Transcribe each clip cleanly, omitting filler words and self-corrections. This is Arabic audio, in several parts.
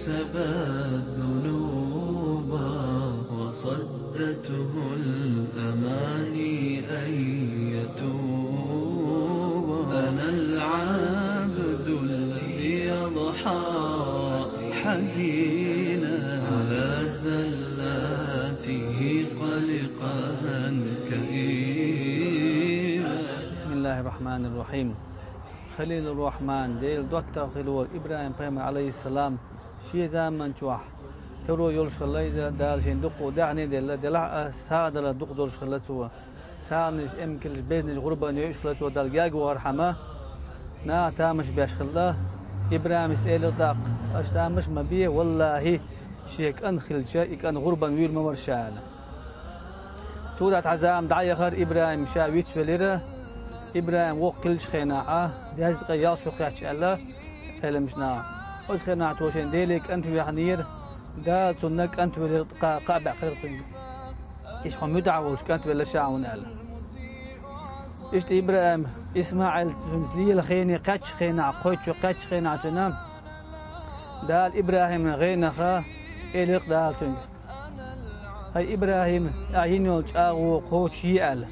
كسب الذنوب وصدته الأماني أن يتوب. أنا العبد الذي يضحى حزينا على زلاته قلقا كئيبا. بسم الله الرحمن الرحيم. خليل الرحمن ديل دوتا خلول إبراهيم پیغمبر عليه السلام شي زمان چوح ترو يولش خليزه دالشين دقو دعني دلا سادر دق دولش خلتو سانش امكلش بيزنش غربه نيش خلتو دال جاغو ارحمه نا تامش باش خلا ابراهيم سئل داق اش تامش مبيه والله شيك انخل شيء كان غربا ويل مورشال سورة عزام دعي خر ابراهيم شاويت فليره ابراهيم وقلش خناعه داز قياس شو قاش الله علمشنا اوز خناعه توشين ديلك انت يحنير دا تنك انت قابع خيرتن ايش هم يدعوش كانت ولا شاعون على ايش ابراهيم اسماعيل تمثلي الخيني قاتش خينا قوتش قاتش خينا تنام دال ابراهيم غينا خا اليق دالتن هاي ابراهيم عينو تشاو قوتش يال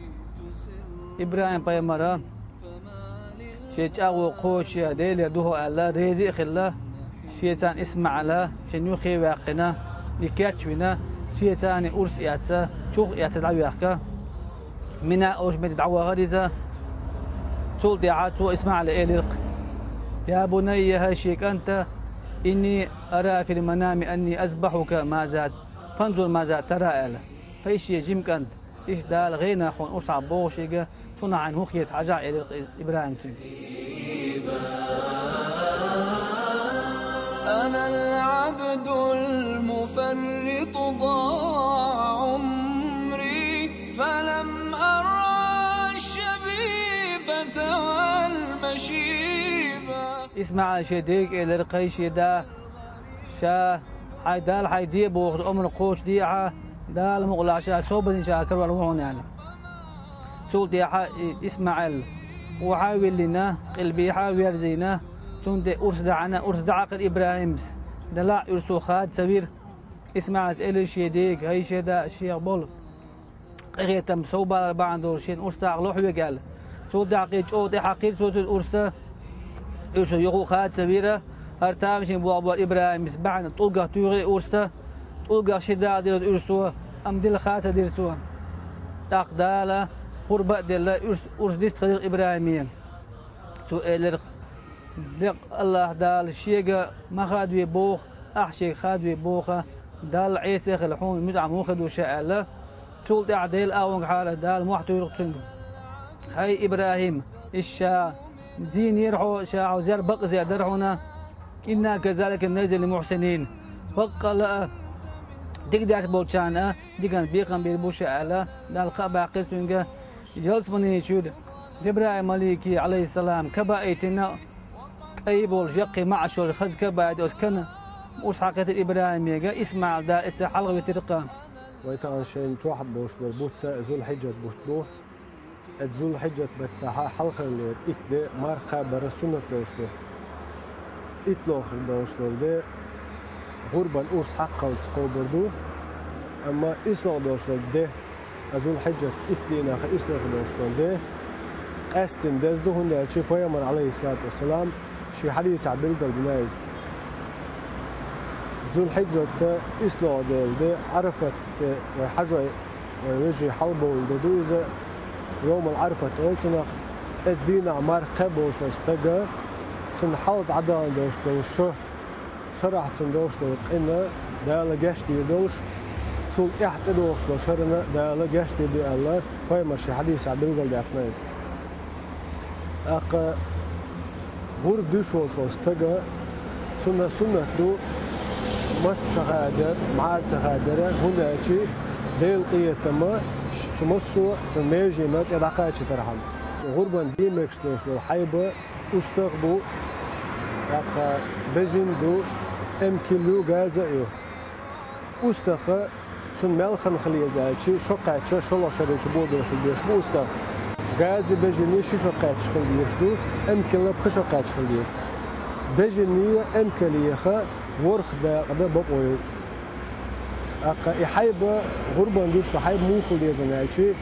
ابراهيم بايمرا شي تشاو قوتش ديل دوه الله رزق خلا شيطان اسمع على شنو خي واقنا لكاتشونا شيطان أرس ياتسا شوخ ياتسا وياكا منا أوش متدعوة غريزة تول دعاتو اسمع على إليق يا بني هاشيك أنت إني أرى في المنام أني أذبحك ماذا فانظر ماذا ترى ألا فإيش يجيمك أنت إيش دال غينا خون أرس عبوشيك صنع عن هخية عجع إليق إبراهيم أنا العبد المفرط ضاع عمري فلم أرى الشبيبة والمشيبة. اسمع شديك إلى رقيش دا شا حيدال حيدي بوخد أمر قوش ديعة دال مغلع شا صوبة شاكر والوعون يعني سول ديعة إسماعيل وحاول لنا قلبي حاول يرزينا تندي أرس دعنا أرس دعاقل إبراهيم دلع أرسو خاد سبير اسمع اسئلة شيديك هاي شيدا شيخ بول قيتم صوبة بعد دورشين أرس تعلوح وقال سود دعقيج أو تحقير سود الأرس أرسو يقو خاد سبيرة هرتامشين بوابو إبراهيم بعد طلقة تيغي أرس طلقة شدا دير أرسو أم دل خات ديرتو تقدالة قربة دل أرس ديست خليق إبراهيمين سؤال الله دال الشيقة ما خادوي بوخ أحشي خادوي بوخة دال عيسى خلحون مدعم موخد وشاء الله طول دعديل أونق حالة دال محتو يرقصن هاي إبراهيم الشا زين يرحو شاعو زير بق زي درعونا إنا كذلك النزل المحسنين بق لا ديك داش بوتشانا ديكان بيقن بيربوشاء الله دال قابع قرسونجا يلسمني شود جبرائيل مليكي عليه السلام كبائتنا أي بول يقي مع شو الخز كبعد أسكن وسحقة الإبراهيم يجا اسمع دا إتحلق بترقان ويتعن شيء واحد بوش بربوت ذو الحجة بوتبو ذو الحجة بتاع حلق اللي إتد مرقة برسونة دوشلو إتلوخر دوشلو ده غربا أرس حقا وتسقو بردو أما إسلام دوشلو ده ذو الحجة إتدينا خ إسلام دوشلو ده أستن دزدو هنا شيء بيامر عليه الصلاة والسلام شي حديث عبد القلبنايز ذو الحجة إسلام ده عرفت وحجة ويجي حلبه والدوزة يوم العرفة قلتنا أزدين عمار قبوش استجا تنحلت عدان دوش دوش شرح تندوش دوش إنه ده لجشت يدوش تول إحت دوش دوشرنا ده لجشت يدي الله فيما شي حديث عبد القلبنايز أق غرب دوشوش استجا سنة دو مستغادر مع تغادر هنا شيء ديل قيتما تمسو تميجي ما تدعقاتش ترحم غربا ديمكس دوش الحيبة استغبو أق بجن دو ام كيلو غازايو استخ تنمل خنخلي زايتشي شقاتش شلو شريتش بودر في الديش بوستخ غازي بجني شي شقاتش خليش دو ام كيلو بخشقاتش خليش بجني ام كليخه ورخ ده قدر بقوي أقا يحيب غربان دوش تحيب موخل ديزن عيشي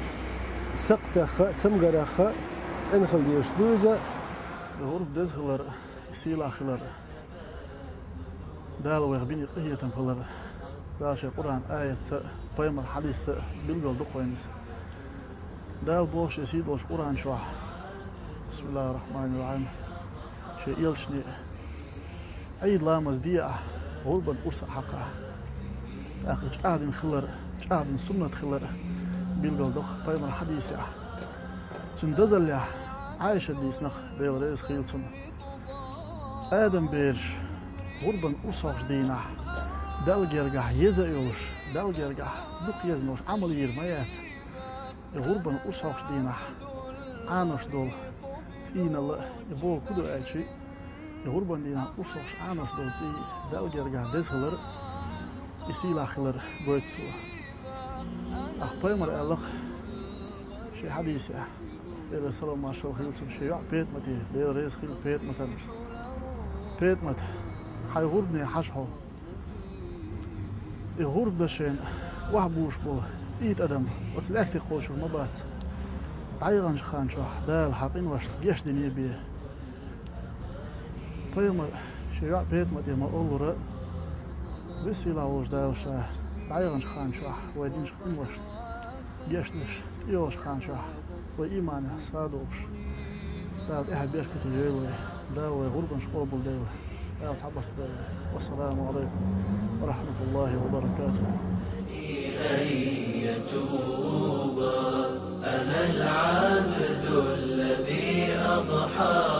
سقط خ تسمجر خ تنخل ديش دوزة غرب دز خلر سيلا خلر دال ويغبيني قهية خلر داش القرآن آية بيم الحديث بالقول دقوينس دال بوش يسيد وش قرآن شوح بسم الله الرحمن الرحيم شيء يلشني عيد لامز ديع غربا أرسى حقا أخي جعاد خلر جعاد سنة خلر بالقول دق بيم الحديث يا سندزل يا عايشة ديس نخ بيل رئيس خيل سنة آدم بيرش غربا أرسى دينا دال جرجع يزايوش دال جرجع دق يزنوش عمل يرميات غربا أرسى دينا عانوش دول سين الله يبول كدو أشي غربا دينا أرسى عانوش دول سي دال جرجع دزهلر يسيلا خلر بويتسو أخبار مر الله شيء حديث يا ليلة سلام ما شاء الله خيل شيء بيت متي ليلة رئيس خيل بيت متن بيت مت حي غربني حشحه الغرب دشين وحبوش بو سيد أدم وسلأتي خوش ومبات عيغان شخان شوح دال حقين واش جيش دنيا بيه بيمر شيء بيت متي ما أولو بسيلا وش دال شاه عيغان شخان شوح ويدين شخين واش جيش دش يوش خان شوح وإيمان صادوش دال إحد بيشكت الجيلوي دال غربا شقوبل ديوه دال صحبت ديوه والسلام عليكم ورحمة الله وبركاته. أن يتوب أنا العبد الذي أضحى